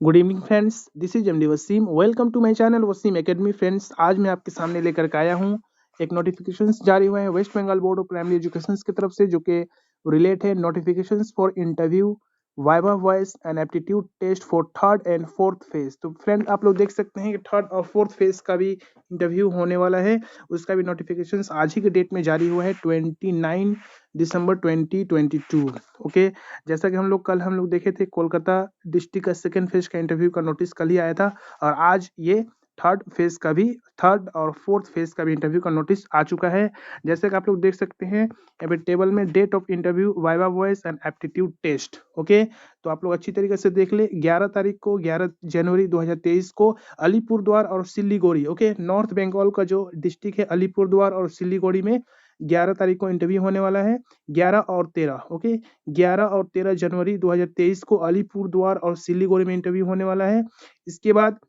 Good evening friends, this is MD Wasim. Welcome to my channel Wasim academy. Friends, आज मैं आपके सामने लेकर के आया हूँ एक नोटिफिकेशंस जारी हुए हैं West Bengal board of primary education की तरफ से, जो कि रिलेट है notifications for interview viva voice and aptitude test for third and fourth phase. तो फ्रेंड, आप लोग देख सकते हैं कि थर्ड और फोर्थ फेज का भी इंटरव्यू होने वाला है। उसका भी नोटिफिकेशंस आज ही के डेट में जारी हुआ है 29 दिसंबर 2022। ओके, जैसा कि हम लोग देखे थे, कोलकाता डिस्ट्रिक्ट का सेकेंड फेज का इंटरव्यू का नोटिस कल ही आया था, और आज ये थर्ड और फोर्थ फेज का भी इंटरव्यू का नोटिस आ चुका है। जैसे कि आप लोग देख सकते हैं यहाँ पे टेबल में date of interview viva voice and aptitude test. Okay, तो आप लोग अच्छी तरीके से देख ले। 11 जनवरी 2023 को अलीपुरद्वार और सिलीगुड़ी, ओके, नॉर्थ बंगाल का जो डिस्ट्रिक्ट है अलीपुरद्वार और सिलीगुड़ी में 11 तारीख को इंटरव्यू होने वाला है। 11 और 13, ओके, 11 और 13 जनवरी 2023 को अलीपुरद्वार और सिलीगुड़ी में इंटरव्यू होने वाला है। इसके बाद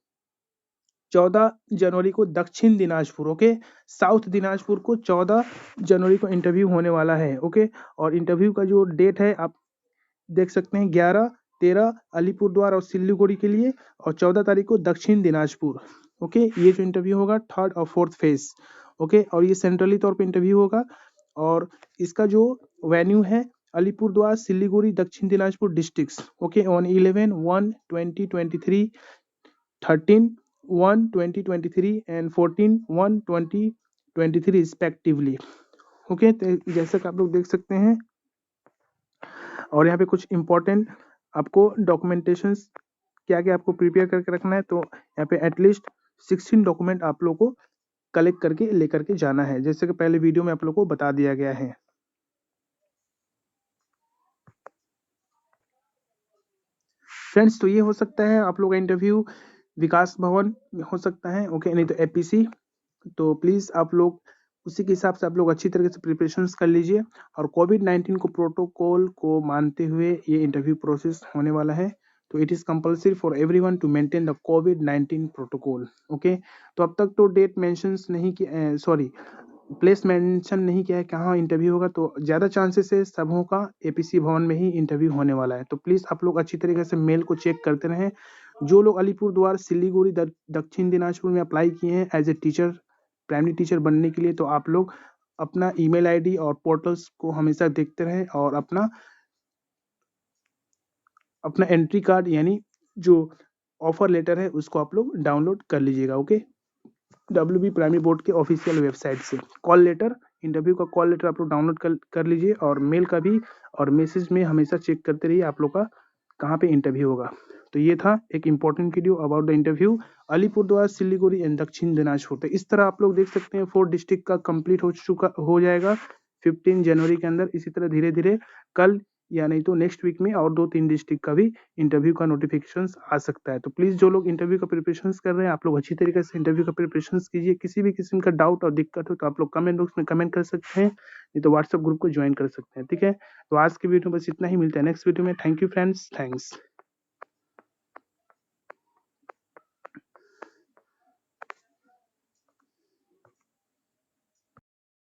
14 जनवरी को दक्षिण दिनाजपुर, ओके, साउथ दिनाजपुर को 14 जनवरी को इंटरव्यू होने वाला है। ओके, और इंटरव्यू का जो डेट है आप देख सकते हैं, 11, 13 अलीपुरद्वार और सिलीगुड़ी के लिए, और 14 तारीख को दक्षिण दिनाजपुर। ओके, ये जो इंटरव्यू होगा थर्ड और फोर्थ फेज। ओके, और ये सेंट्रली तौर पे इंटरव्यू होगा, और इसका जो वेन्यू है अलीपुरद्वार, सिलीगुड़ी, दक्षिण Dinajpur districts. Okay, on 11/1/2023, 13/1/2023 and 14/1/2023 respectively. Okay, तो जैसा कि आप लोग देख सकते हैं, और यहाँ पे कुछ इंपॉर्टेंट आपको डॉक्यूमेंटेशंस क्या क्या आपको प्रिपेयर करके रखना है। तो यहाँ पे एटलीस्ट 16 डॉक्यूमेंट आप लोग को कलेक्ट करके लेकर के जाना है, जैसे कि पहले वीडियो में आप लोग को बता दिया गया है। फ्रेंड्स, तो ये हो सकता है आप लोग का इंटरव्यू विकास भवन में हो सकता है, ओके, नहीं तो एपीसी। तो प्लीज़ आप लोग उसी के हिसाब से आप लोग अच्छी तरीके से प्रिपरेशंस कर लीजिए, और कोविड-19 को प्रोटोकॉल को मानते हुए ये इंटरव्यू प्रोसेस होने वाला है। तो it is compulsory for everyone to maintain the कोविड-19 प्रोटोकॉल। ओके, तो अब तक तो डेट मेंशंस नहीं किया, सॉरी, प्लेस मेंशन नहीं किया है कहाँ इंटरव्यू होगा, तो ज़्यादा चांसेस है सबों का एपीसी भवन में ही इंटरव्यू होने वाला है। तो प्लीज़ आप लोग अच्छी तरीके से मेल को चेक करते रहें। जो लोग अलीपुरद्वार, सिलीगुड़ी, दक्षिण दिनाजपुर में अप्लाई किए हैं as a teacher, primary teacher बनने के लिए, तो आप लोग अपना ईमेल आईडी और पोर्टल्स को हमेशा देखते रहें, और अपना एंट्री कार्ड यानी जो ऑफर लेटर है उसको आप लोग डाउनलोड कर लीजिएगा। ओके, WB प्राइमरी बोर्ड के ऑफिशियल वेबसाइट से कॉल लेटर, इंटरव्यू का कॉल लेटर आप लोग डाउनलोड कर लीजिए, और मेल का भी, और मैसेज में हमेशा चेक करते रहिए आप लोग का कहाँ पे इंटरव्यू होगा। तो ये था एक important video about the interview Alipurduar, Siliguri and दक्षिण दिनाजपुर। तो इस तरह आप लोग देख सकते हैं 4 डिस्ट्रिक्ट का कंप्लीट हो जाएगा 15 जनवरी के अंदर। इसी तरह धीरे धीरे कल या नहीं तो नेक्स्ट वीक में और 2-3 डिस्ट्रिक्ट का भी इंटरव्यू का नोटिफिकेशन आ सकता है। तो प्लीज़ जो लोग इंटरव्यू का प्रिपरेशन कर रहे हैं, आप लोग अच्छी तरीके से इंटरव्यू का प्रिपरेशन कीजिए। किसी भी किस्म का डाउट और दिक्कत हो तो आप लोग कमेंट बॉक्स में कमेंट कर सकते हैं, नहीं तो व्हाट्सएप ग्रुप को ज्वाइन कर सकते हैं। ठीक है, तो आज की वीडियो में बस इतना ही। मिलता है नेक्स्ट वीडियो में। Thank you friends, thanks.